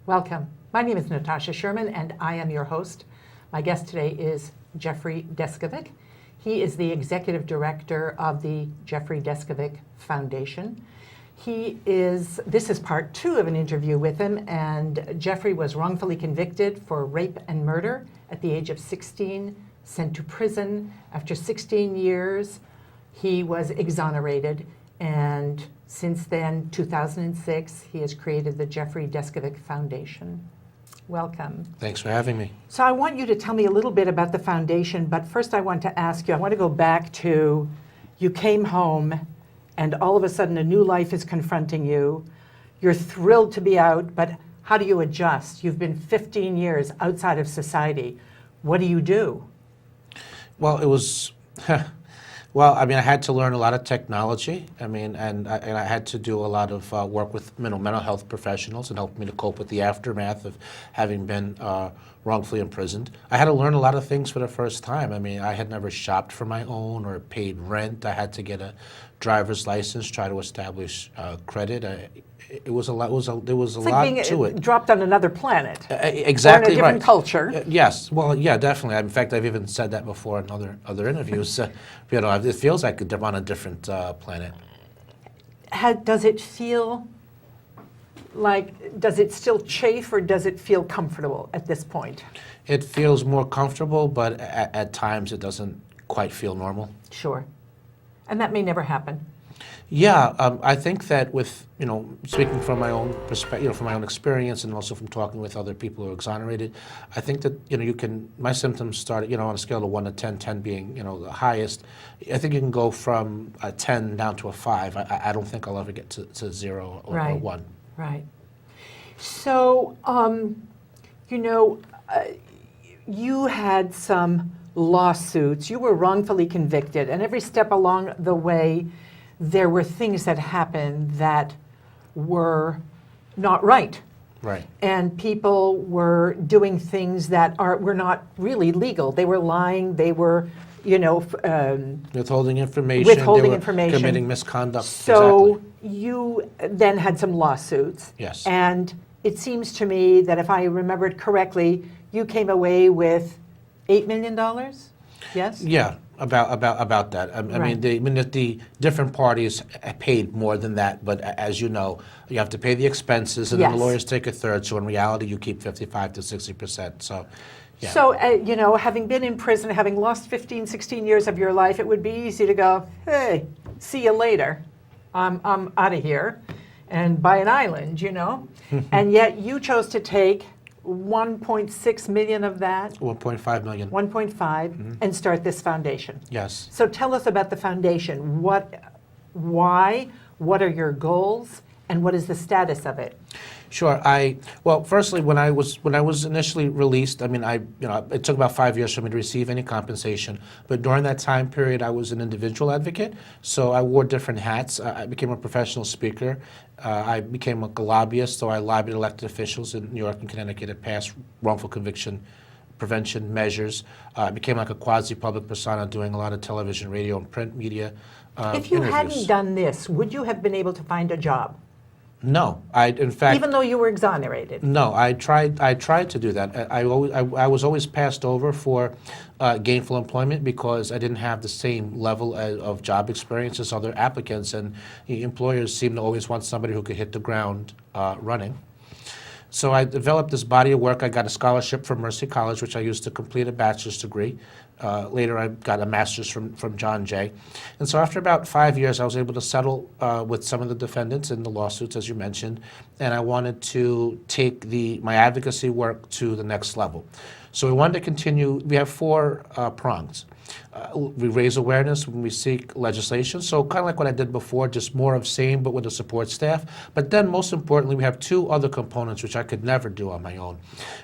Welcome. My name is Natasha Sherman, and I am your host. My guest today is Jeffrey Deskovic. He is the executive director of the Jeffrey Deskovic Foundation. This is part 2 of an interview with him, and Jeffrey was wrongfully convicted for rape and murder at the age of 16, sent to prison. After 16 years, he was exonerated, and since then, 2006, he has created the Jeffrey Deskovic Foundation. Welcome. Thanks for having me. So I want you to tell me a little bit about the foundation, but first I want to ask you, I want to go back to you came home and all of a sudden a new life is confronting you. You're thrilled to be out, but how do you adjust? You've been 15 years outside of society. What do you do? Well, it was, I had to learn a lot of technology. And I had to do a lot of work with mental health professionals and help me to cope with the aftermath of having been wrongfully imprisoned. I had to learn a lot of things for the first time. I had never shopped for my own or paid rent. I had to get a driver's license, try to establish credit. There was a lot to it. Dropped on another planet. Exactly or in a different culture. Yes. Well, yeah, definitely. In fact, I've even said that before in other interviews. It feels like I'm on a different planet. Does it feel like, does it still chafe or does it feel comfortable at this point? It feels more comfortable, but at times it doesn't quite feel normal. Sure. And that may never happen. Yeah, I think that with, speaking from my own perspective, from my own experience and also from talking with other people who are exonerated, I think that, my symptoms start, on a scale of 1 to 10, 10 being, the highest. I think you can go from a 10 down to a 5. I don't think I'll ever get to 0 or 1. Right. So, you had some lawsuits. You were wrongfully convicted, and every step along the way, there were things that happened that were not right. Right. And people were doing things that were not really legal. They were lying. They were, withholding information. Withholding information. Committing misconduct. So exactly. You then had some lawsuits. Yes. And it seems to me that if I remember it correctly, you came away with $8 million. Yes. Yeah. About that. Right. The different parties paid more than that, but as you know, you have to pay the expenses, and then the lawyers take a third. So in reality, you keep 55 to 60%. So, yeah. So having been in prison, having lost 15, 16 years of your life, it would be easy to go, hey, see you later. I'm out of here, and buy an island, and yet you chose to take 1.6 million of that. 1.5 million. 1.5 and start this foundation. Yes. So tell us about the foundation. Why? What are your goals? And what is the status of it? Sure. Firstly, when I was initially released, it took about 5 years for me to receive any compensation. But during that time period, I was an individual advocate, so I wore different hats. I became a professional speaker. I became a lobbyist, so I lobbied elected officials in New York and Connecticut to pass wrongful conviction prevention measures. I became like a quasi-public persona, doing a lot of television, radio, and print media If you hadn't done this, would you have been able to find a job? No, in fact, even though you were exonerated. No, I tried to do that. I was always passed over for gainful employment because I didn't have the same level of job experience as other applicants, and the employers seem to always want somebody who could hit the ground running. So I developed this body of work. I got a scholarship from Mercy College, which I used to complete a bachelor's degree. Later, I got a master's from John Jay. And so after about 5 years, I was able to settle with some of the defendants in the lawsuits, as you mentioned, and I wanted to take my advocacy work to the next level. So we wanted to continue. We have 4 prongs. We raise awareness when we seek legislation. So kind of like what I did before, just more of same, but with a support staff. But then most importantly, we have 2 other components, which I could never do on my own.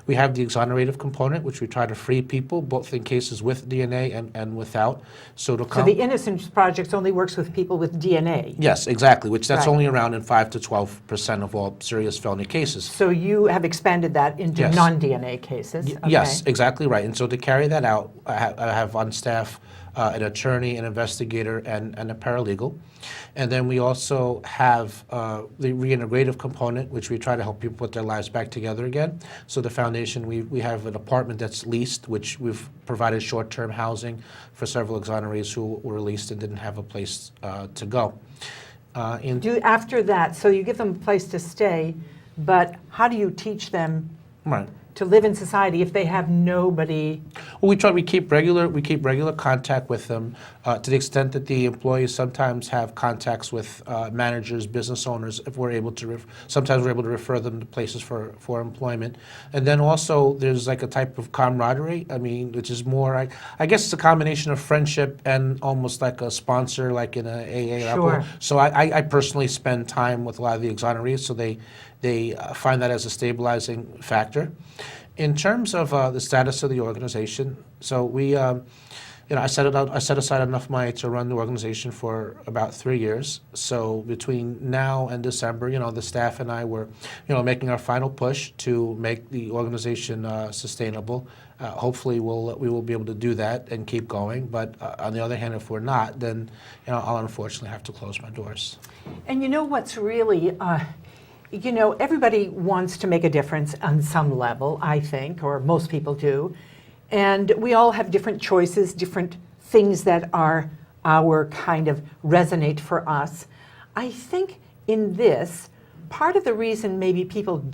We have the exonerative component, which we try to free people, both in cases with DNA and without. So the Innocence Project only works with people with DNA. Yes, exactly, that's only around in 5 to 12% of all serious felony cases. So you have expanded that into non-DNA cases. Okay. Yes, Yes, exactly right. And so to carry that out, I have on staff an attorney, an investigator, and a paralegal. And then we also have the reintegrative component, which we try to help people put their lives back together again. So the foundation, we have an apartment that's leased, which we've provided short-term housing for several exonerates who were released and didn't have a place to go. After that, so you give them a place to stay, but how do you teach them Right. to live in society if they have nobody? Well, we keep regular contact with them to the extent that the employees sometimes have contacts with managers, business owners. If we're able to, sometimes we're able to refer them to places for employment. And then also there's like a type of camaraderie. I mean, which is more, I guess it's a combination of friendship and almost like a sponsor, like in a AA. Sure. So I personally spend time with a lot of the exonerees, so they find that as a stabilizing factor. In terms of the status of the organization, so we, I set aside enough money to run the organization for about 3 years. So between now and December, the staff and I were, making our final push to make the organization sustainable. Hopefully, we will be able to do that and keep going. But on the other hand, if we're not, then I'll unfortunately have to close my doors. And you know what's really, everybody wants to make a difference on some level, I think, or most people do. And we all have different choices, different things that are our kind of resonate for us. I think in this, part of the reason maybe people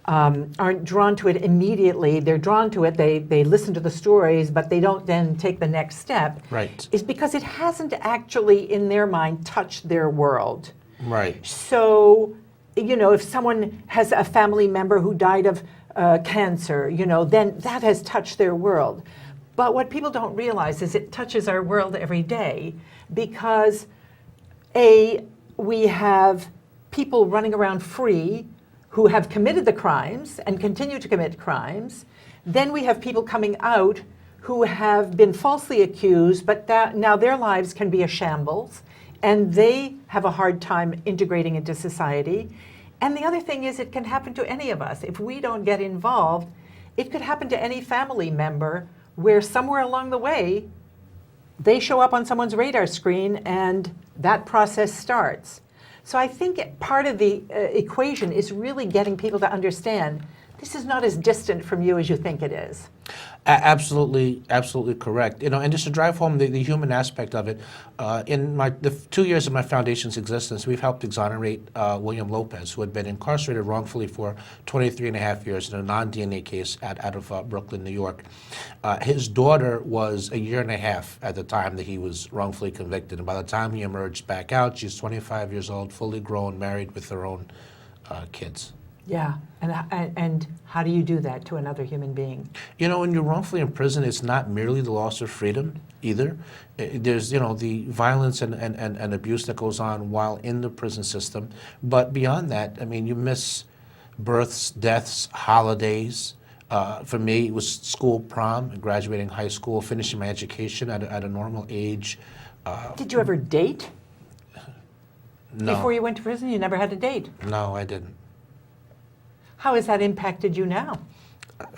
aren't drawn to it immediately, they're drawn to it, they listen to the stories, but they don't then take the next step, Right. is because it hasn't actually, in their mind, touched their world. Right. So, if someone has a family member who died of cancer, then that has touched their world. But what people don't realize is it touches our world every day because, we have people running around free who have committed the crimes and continue to commit crimes. Then we have people coming out who have been falsely accused, but now their lives can be a shambles, and they have a hard time integrating into society. And the other thing is it can happen to any of us. If we don't get involved, it could happen to any family member where somewhere along the way, they show up on someone's radar screen and that process starts. So I think part of the equation is really getting people to understand this is not as distant from you as you think it is. Absolutely correct. And just to drive home the human aspect of it, in the 2 years of my foundation's existence, we've helped exonerate William Lopez, who had been incarcerated wrongfully for 23 and a half years in a non-DNA case out of Brooklyn, New York. His daughter was a year and a half at the time that he was wrongfully convicted, and by the time he emerged back out, she's 25 years old, fully grown, married with her own kids. Yeah, and how do you do that to another human being? When you're wrongfully in prison, it's not merely the loss of freedom either. There's, the violence and abuse that goes on while in the prison system. But beyond that, you miss births, deaths, holidays. For me, it was school prom, graduating high school, finishing my education at a normal age. Did you ever date? No. Before you went to prison, you never had a date? No, I didn't. How has that impacted you now?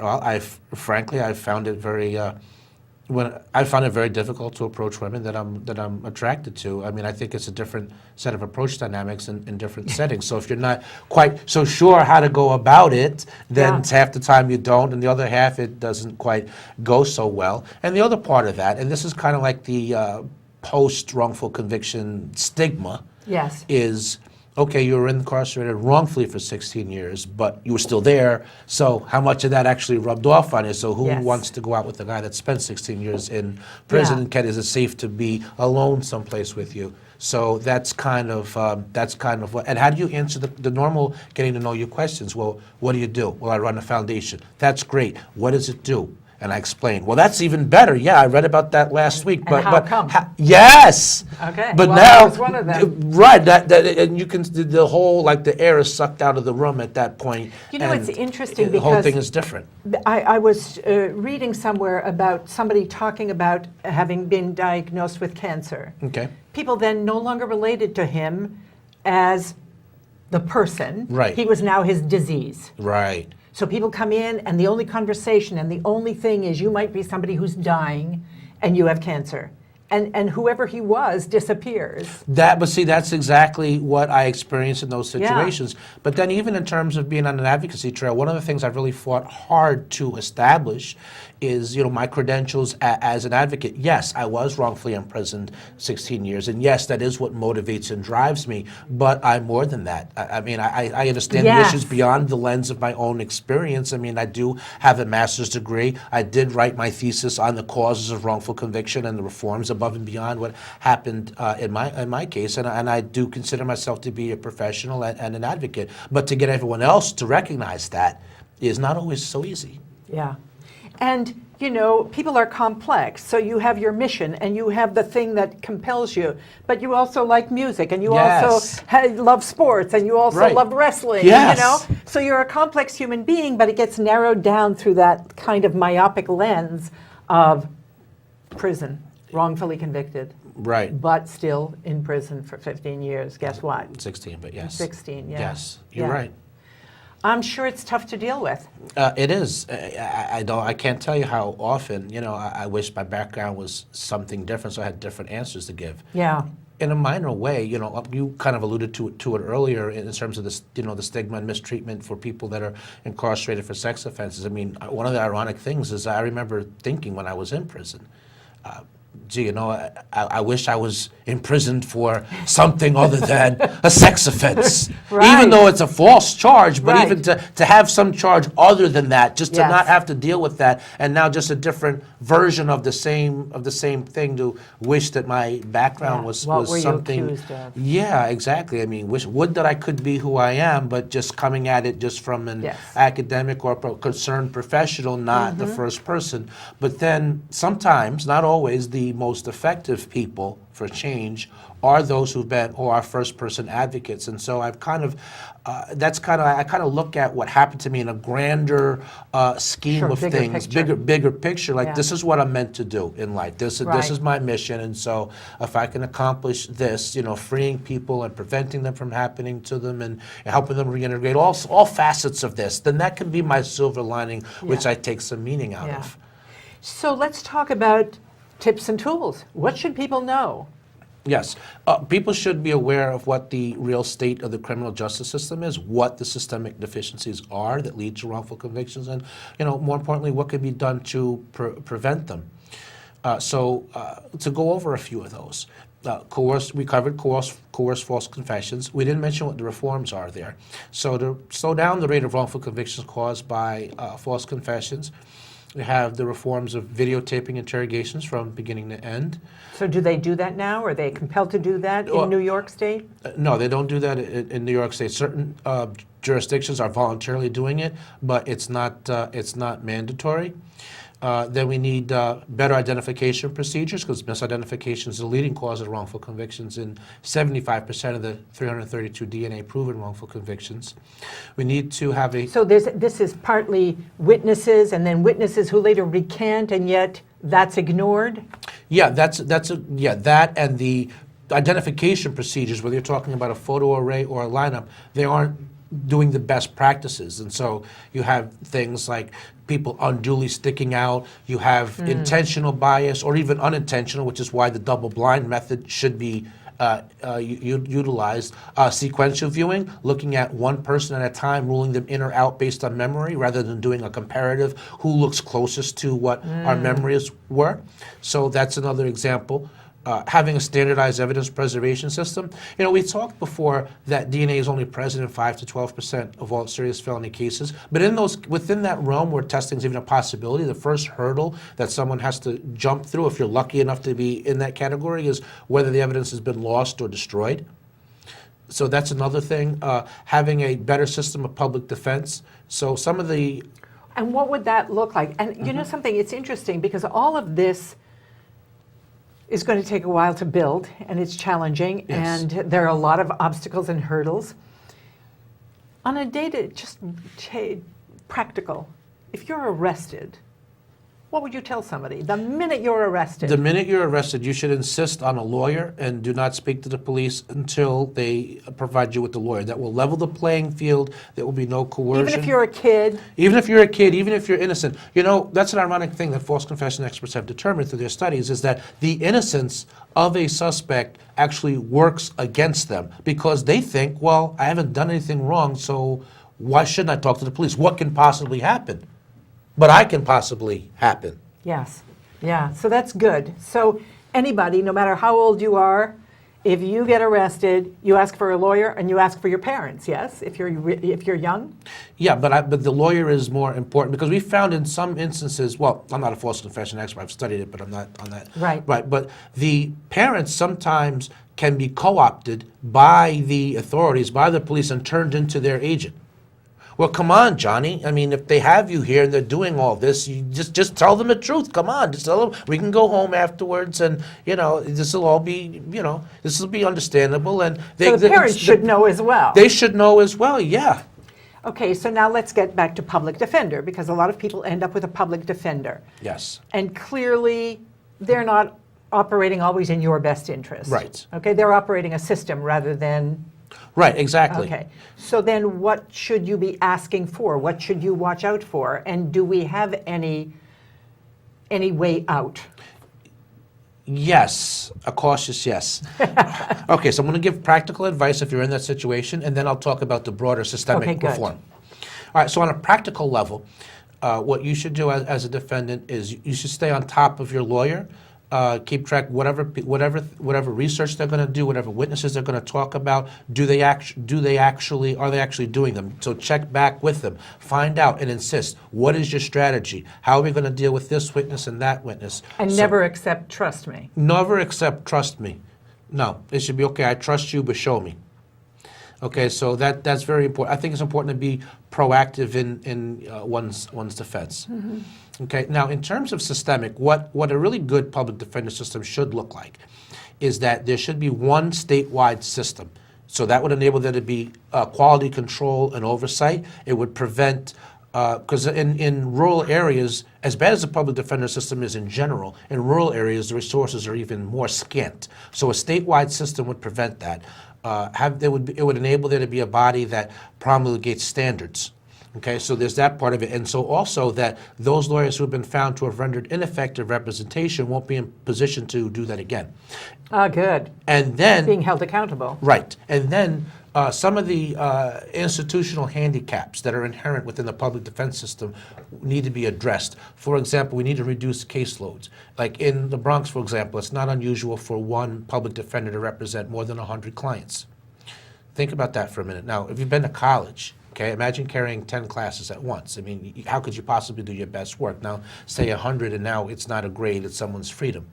Well, I found it very I found it very difficult to approach women that I'm attracted to. I think it's a different set of approach dynamics in different settings. So if you're not quite so sure how to go about it, then half the time you don't, and the other half it doesn't quite go so well. And the other part of that, and this is kind of like the post wrongful conviction stigma, yes, is. Okay, you were incarcerated wrongfully for 16 years, but you were still there, so how much of that actually rubbed off on you? So who wants to go out with a guy that spent 16 years in prison? Yeah. Is it safe to be alone someplace with you? So that's kind of what, and how do you answer the normal getting to know you questions? Well, what do you do? Well, I run a foundation. That's great. What does it do? And I explained, well, that's even better. Yeah, I read about that last week. And how come? Yes. Okay. But well, now, that was one of them. right? And you can the whole the air is sucked out of the room at that point. It's interesting the because whole thing is different. I was reading somewhere about somebody talking about having been diagnosed with cancer. Okay. People then no longer related to him as the person. Right. He was now his disease. Right. So people come in and the only conversation and the only thing is you might be somebody who's dying and you have cancer. And whoever he was disappears. But see, that's exactly what I experienced in those Yeah. situations. But then even in terms of being on an advocacy trail, one of the things I've really fought hard to establish is, my credentials as an advocate. Yes, I was wrongfully imprisoned 16 years, and yes, that is what motivates and drives me, but I'm more than that. I understand the Yes. issues beyond the lens of my own experience. I do have a master's degree. I did write my thesis on the causes of wrongful conviction and the reforms above and beyond what happened in my case, and I do consider myself to be a professional and an advocate. But to get everyone else to recognize that is not always so easy. Yeah. And, people are complex. So you have your mission and you have the thing that compels you. But you also like music and you Yes. also love sports and you also Right. love wrestling. Yes. So you're a complex human being, but it gets narrowed down through that kind of myopic lens of prison, wrongfully convicted, Right. but still in prison for 15 years. Guess what? 16, but yes. 16, yeah. Yes, you're Yeah. right. I'm sure it's tough to deal with. It is. I can't tell you how often, I wish my background was something different so I had different answers to give. Yeah. In a minor way, you kind of alluded to it earlier in terms of this, the stigma and mistreatment for people that are incarcerated for sex offenses. One of the ironic things is I remember thinking when I was in prison, gee, I wish I was imprisoned for something other than a sex offense. Right. Even though it's a false charge, but Right. even to have some charge other than that, just to Yes. not have to deal with that, and now just a different version of the same thing, to wish that my background Yeah. was What were you something. accused of? Yeah, exactly. Would that I could be who I am, but just coming at it just from an Yes. academic or concerned professional, not the first person. But then sometimes, not always, the most effective people for change are those who are first person advocates. And so I've I kind of look at what happened to me in a grander scheme Sure, of bigger things, picture. bigger picture. Like, Yeah. this is what I'm meant to do in life. This Right. is my mission. And so if I can accomplish this, freeing people and preventing them from happening to them and helping them reintegrate all facets of this, then that can be my silver lining, which Yeah. I take some meaning out Yeah. of. So let's talk about tips and tools. What should people know? Yes. People should be aware of what the real state of the criminal justice system is, what the systemic deficiencies are that lead to wrongful convictions, and, more importantly, what can be done to prevent them. To go over a few of those. We covered coerced false confessions. We didn't mention what the reforms are there. So to slow down the rate of wrongful convictions caused by false confessions, we have the reforms of videotaping interrogations from beginning to end. So do they do that now? Are they compelled to do that Well, in New York State? No, they don't do that in New York State. Certain jurisdictions are voluntarily doing it, but it's not mandatory. Then we need better identification procedures, because misidentification is the leading cause of wrongful convictions in 75% of the 332 DNA-proven wrongful convictions. We need to have a... So this is partly witnesses and then witnesses who later recant, and yet that's ignored? Yeah, that and the identification procedures, whether you're talking about a photo array or a lineup, they aren't doing the best practices. And so you have things like people unduly sticking out, you have intentional bias or even unintentional, which is why the double-blind method should be utilized. Sequential viewing, looking at one person at a time, ruling them in or out based on memory, rather than doing a comparative, who looks closest to what our memories were. So that's another example. Having a standardized evidence preservation system. We talked before that DNA is only present in 5 to 12% of all serious felony cases, but within that realm where testing is even a possibility, the first hurdle that someone has to jump through, if you're lucky enough to be in that category, is whether the evidence has been lost or destroyed. So that's another thing. Having a better system of public defense. So some of the... And what would that look like? And you know something, it's interesting because all of this is going to take a while to build, and it's challenging, Yes. and there are a lot of obstacles and hurdles. On a practical, if you're arrested, What would you tell somebody the minute you're arrested? The minute you're arrested, you should insist on a lawyer and do not speak to the police until they provide you with the lawyer. That will level the playing field. There will be no coercion. Even if you're a kid? Even if you're a kid, even if you're innocent. You know, that's an ironic thing that false confession experts have determined through their studies, is that the innocence of a suspect actually works against them because they think, well, I haven't done anything wrong, so why shouldn't I talk to the police? What can possibly happen? But I can possibly happen. Yes. Yeah. So that's good. So anybody, no matter how old you are, if you get arrested, you ask for a lawyer and you ask for your parents, yes? If you're young? Yeah, but the lawyer is more important because we found in some instances, well, I'm not a false confession expert, I've studied it, but I'm not on that. Right. Right, but the parents sometimes can be co-opted by the authorities, by the police, and turned into their agent. Well, come on, Johnny. I mean, if they have you here and they're doing all this, you just tell them the truth. Come on, just tell them we can go home afterwards, and this will all be, this will be understandable. And So the parents should know as well. They should know as well. Yeah. Okay, so now let's get back to public defender, because a lot of people end up with a public defender. Yes. And clearly, they're not operating always in your best interest. Right. Okay, they're operating a system rather than... Right, exactly. Okay, so then what should you be asking for? What should you watch out for? And do we have any way out? Yes, a cautious yes. Okay, so I'm going to give practical advice if you're in that situation, and then I'll talk about the broader systemic reform. All right, so on a practical level, what you should do as a defendant is you should stay on top of your lawyer. Keep track whatever research they're going to do, whatever witnesses they're going to talk about. Are they actually doing them? So check back with them, find out, and insist. What is your strategy? How are we going to deal with this witness and that witness? And never accept trust me. Never accept trust me. No, it should be okay. I trust you, but show me. Okay, so that's very important. I think it's important to be proactive in one's defense. Mm-hmm. Okay, now in terms of systemic, what a really good public defender system should look like is that there should be one statewide system. So that would enable there to be quality control and oversight. It would prevent, because in rural areas, as bad as the public defender system is in general, in rural areas the resources are even more scant. So a statewide system would prevent that. It would enable there to be a body that promulgates standards. Okay, so there's that part of it. And so also that those lawyers who have been found to have rendered ineffective representation won't be in position to do that again. Good. And then... being held accountable. Right. And then some of the institutional handicaps that are inherent within the public defense system need to be addressed. For example, we need to reduce caseloads. Like in the Bronx, for example, it's not unusual for one public defender to represent more than 100 clients. Think about that for a minute. Now, if you've been to college... Okay, imagine carrying 10 classes at once. I mean, how could you possibly do your best work? Now, say 100 and now it's not a grade, it's someone's freedom.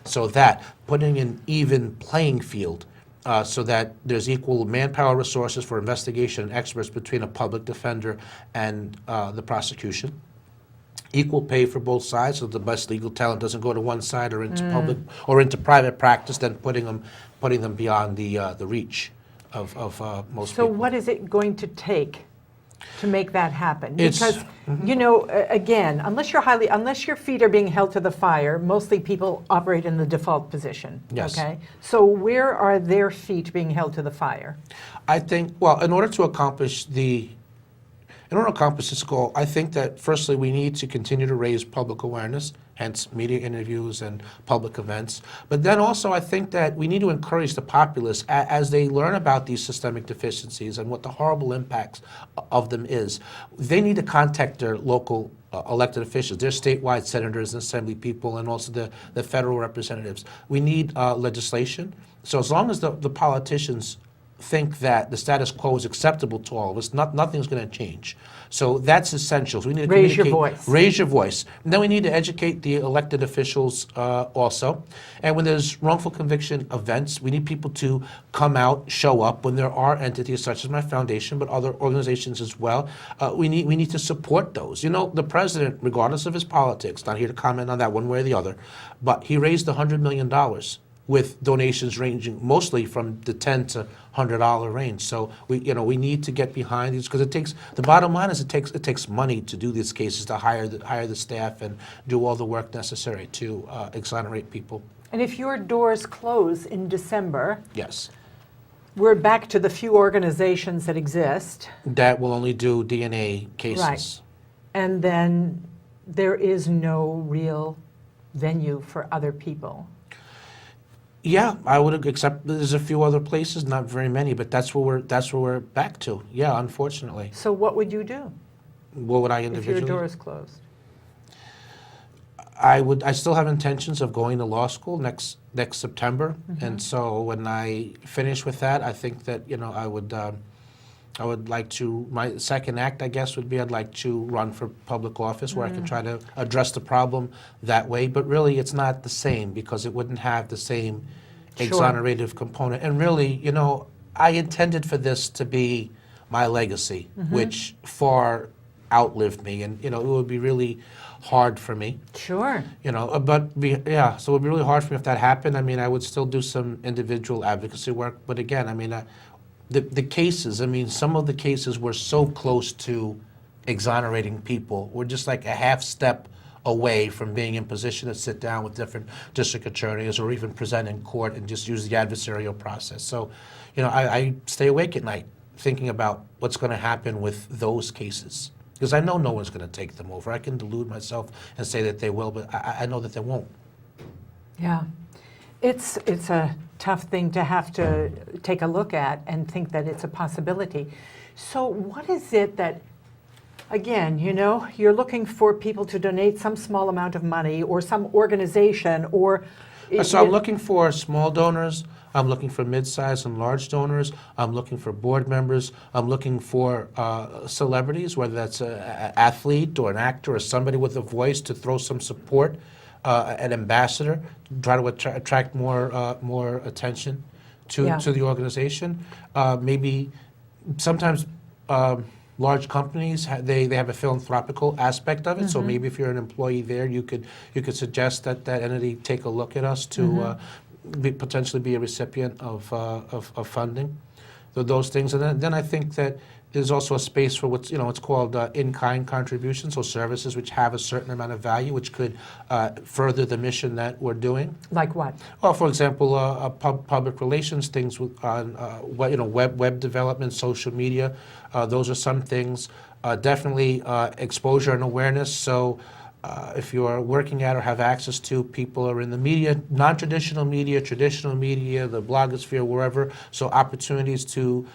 So that, putting an even playing field so that there's equal manpower resources for investigation and experts between a public defender and the prosecution. Equal pay for both sides, so the best legal talent doesn't go to one side or into public or into private practice, then putting them beyond the reach of most people. So what is it going to take to make that happen? It's, because, again, unless your feet are being held to the fire, mostly people operate in the default position. Yes. Okay? So where are their feet being held to the fire? I think, well, in order to accomplish this goal, I think that firstly we need to continue to raise public awareness, hence media interviews and public events. But then also I think that we need to encourage the populace as they learn about these systemic deficiencies and what the horrible impacts of them is. They need to contact their local elected officials, their statewide senators and assembly people, and also the federal representatives. We need legislation. So as long as the politicians think that the status quo is acceptable to all of us, nothing's going to change. So that's essential. So we need to raise your voice. Raise your voice. And then we need to educate the elected officials also. And when there's wrongful conviction events, we need people to come out, show up. When there are entities such as my foundation, but other organizations as well, we need to support those. The president, regardless of his politics, not here to comment on that one way or the other, but he raised $100 million with donations ranging mostly from the $10 to $100 range. So we need to get behind these because the bottom line is it takes money to do these cases, to hire the staff and do all the work necessary to exonerate people. And if your doors close in December, Yes. we're back to the few organizations that exist. That will only do DNA cases. Right. And then there is no real venue for other people. Yeah, I would accept. There's a few other places, not very many, but that's where we're back to. Yeah, unfortunately. So what would you do What would I if individually? your door is closed? I still have intentions of going to law school next September, Mm-hmm. and so when I finish with that, I think that I would like to. My second act, I guess, would be I'd like to run for public office where I can try to address the problem that way. But really, it's not the same because it wouldn't have the same Sure. exonerative component. And really, I intended for this to be my legacy, which far outlived me, and it would be really hard for me. Sure. So it would be really hard for me if that happened. I mean, I would still do some individual advocacy work, but again, I mean, the cases, I mean, some of the cases were so close to exonerating people. We're just like a half step away from being in position to sit down with different district attorneys or even present in court and just use the adversarial process. So, I stay awake at night thinking about what's going to happen with those cases. Because I know no one's going to take them over. I can delude myself and say that they will, but I know that they won't. Yeah. It's a tough thing to have to take a look at and think that it's a possibility. So what is it that, again, you're looking for people to donate some small amount of money or some organization or... So I'm looking for small donors. I'm looking for mid-sized and large donors. I'm looking for board members. I'm looking for celebrities, whether that's an athlete or an actor or somebody with a voice to throw some support, an ambassador, try to attract more attention to the organization. Maybe sometimes large companies they have a philanthropical aspect of it. So maybe if you're an employee there, you could suggest that entity take a look at us to potentially be a recipient of funding. So those things, and then I think that there's also a space for what's called in-kind contributions, so services which have a certain amount of value, which could further the mission that we're doing. Like what? Well, for example, public relations things with web development, social media. Those are some things. Definitely exposure and awareness. So if you're working at or have access to people who are in the media, non-traditional media, traditional media, the blogosphere, wherever. So opportunities to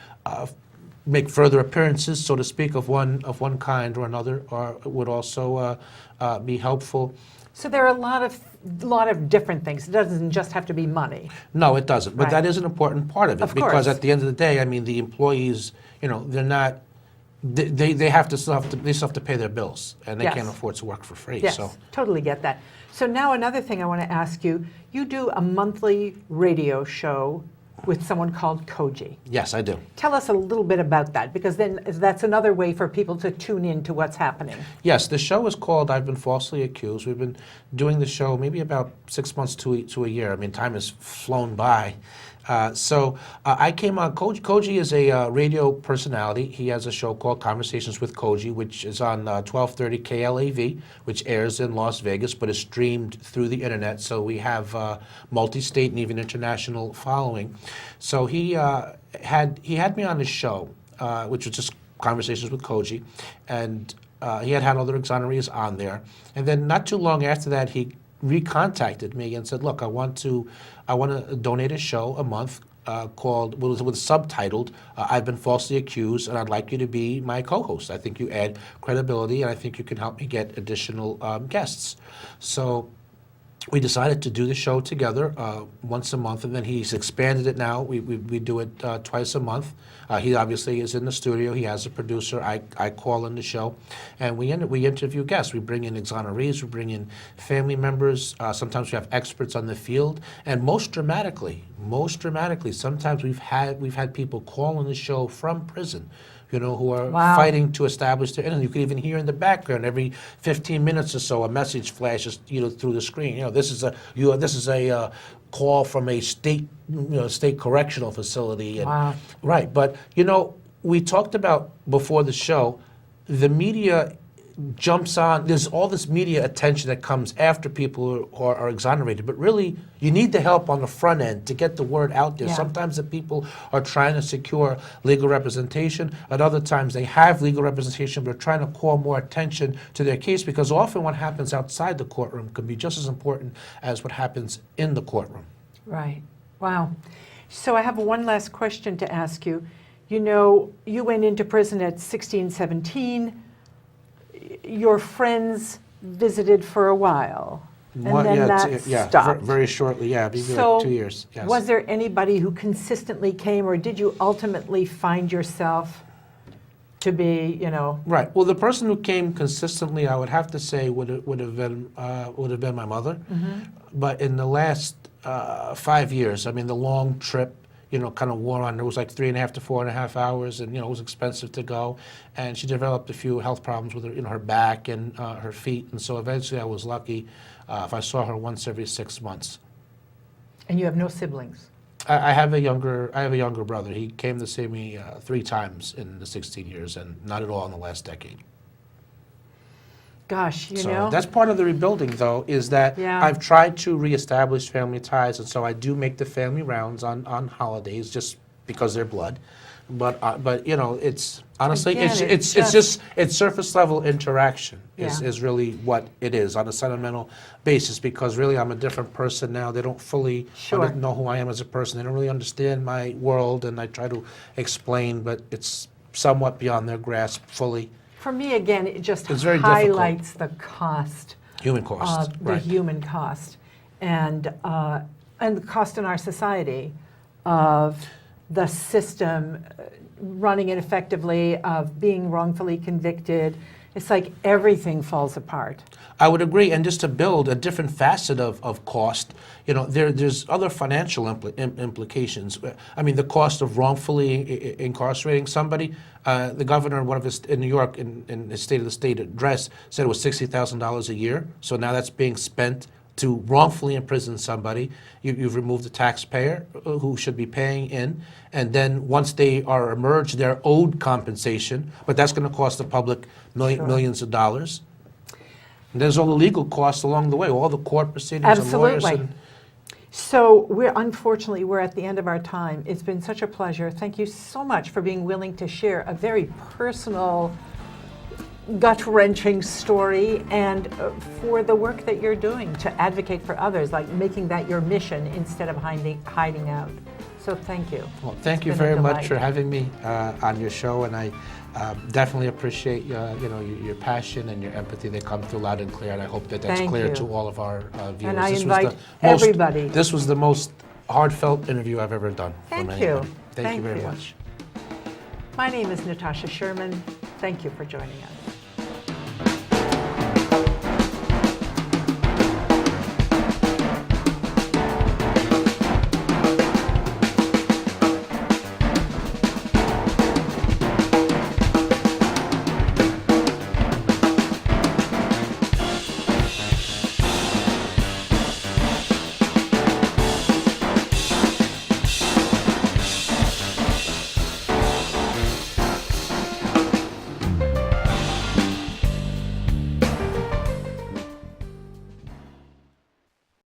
make further appearances, so to speak, of one kind or another, would also be helpful. So there are a lot of different things. It doesn't just have to be money. No, it doesn't. But Right. that is an important part of it, Of because course. at the end of the day, I mean, the employees, they're not. They still have to pay their bills, and they Yes. can't afford to work for free. Yes, So totally get that. So now another thing I want to ask you, you do a monthly radio show with someone called Koji. yes, I do. Tell us a little bit about that, because then that's another way for people to tune in to what's happening. Yes, the show is called I've Been Falsely Accused. We've been doing the show maybe about 6 months to a year. I mean, time has flown by. So I came on. Koji is a radio personality. He has a show called Conversations with Koji, which is on 1230 KLAV, which airs in Las Vegas, but is streamed through the internet. So we have multi-state and even international following. So he had me on his show, which was just Conversations with Koji, and he had other exonerees on there. And then not too long after that, he recontacted me and said, "Look, I want to donate a show a month called, was subtitled, I've Been Falsely Accused, and I'd like you to be my co-host. I think you add credibility, and I think you can help me get additional guests." So we decided to do the show together once a month, and then he's expanded it now. We do it twice a month. He obviously is in the studio. He has a producer. I call in the show, and we interview guests. We bring in exonerees. We bring in family members. Sometimes we have experts on the field, and most dramatically, sometimes we've had people call on the show from prison, who are Wow. fighting to establish their innocence. You can even hear in the background every 15 minutes or so a message flashes, through the screen. This is a call from a state correctional facility. And, Wow. Right, but we talked about before the show, the media jumps on. There's all this media attention that comes after people are exonerated, but really you need the help on the front end to get the word out there. Yeah. Sometimes the people are trying to secure legal representation. At other times they have legal representation, but are trying to call more attention to their case, because often what happens outside the courtroom can be just as important as what happens in the courtroom. Right. Wow. So I have one last question to ask you. You went into prison at 16, 17. Your friends visited for a while, and then that stopped. Very shortly, maybe So like 2 years. Yes. was there anybody who consistently came, or did you ultimately find yourself to be, Right. Well, the person who came consistently, I would have to say, would have been my mother. Mm-hmm. But in the last 5 years, the long trip, kind of wore on. It was like 3.5 to 4.5 hours, and it was expensive to go. And she developed a few health problems with her back and her feet. And so eventually, I was lucky if I saw her once every 6 months. And you have no siblings? I have a younger brother. He came to see me 3 times in the 16 years, and not at all in the last decade. Gosh, So that's part of the rebuilding, though, is that Yeah. I've tried to reestablish family ties, and so I do make the family rounds on holidays just because they're blood. But it's honestly Again, it's surface level interaction Yeah. is really what it is on a sentimental basis, because really I'm a different person now. They don't fully Sure. know who I am as a person. They don't really understand my world, and I try to explain, but it's somewhat beyond their grasp fully. For me, again, it just It's very difficult. highlights the cost, Human cost, the right? human cost, and the cost in our society of the system running ineffectively, of being wrongfully convicted. It's like everything falls apart. I would agree, and just to build a different facet of cost, there's other financial implications. The cost of wrongfully incarcerating somebody. The governor in New York, in his State of the State address, said it was $60,000 a year. So now that's being spent to wrongfully imprison somebody. You've removed the taxpayer who should be paying in, and then once they are emerged, they're owed compensation, but that's going to cost the public millions of dollars. And there's all the legal costs along the way, all the court proceedings and lawyers. Absolutely. So unfortunately, we're at the end of our time. It's been such a pleasure. Thank you so much for being willing to share a very personal, gut-wrenching story, and for the work that you're doing to advocate for others, like making that your mission instead of hiding out. So thank you. Well, thank you It's been a very much delight. for having me on your show, and I definitely appreciate your passion and your empathy. They come through loud and clear, and I hope that's Thank clear you. to all of our viewers. And I This was invite the most- everybody. This was the most heartfelt interview I've ever done. Thank from you. anybody. Thank you Thank very you. much. My name is Natasha Sherman. Thank you for joining us.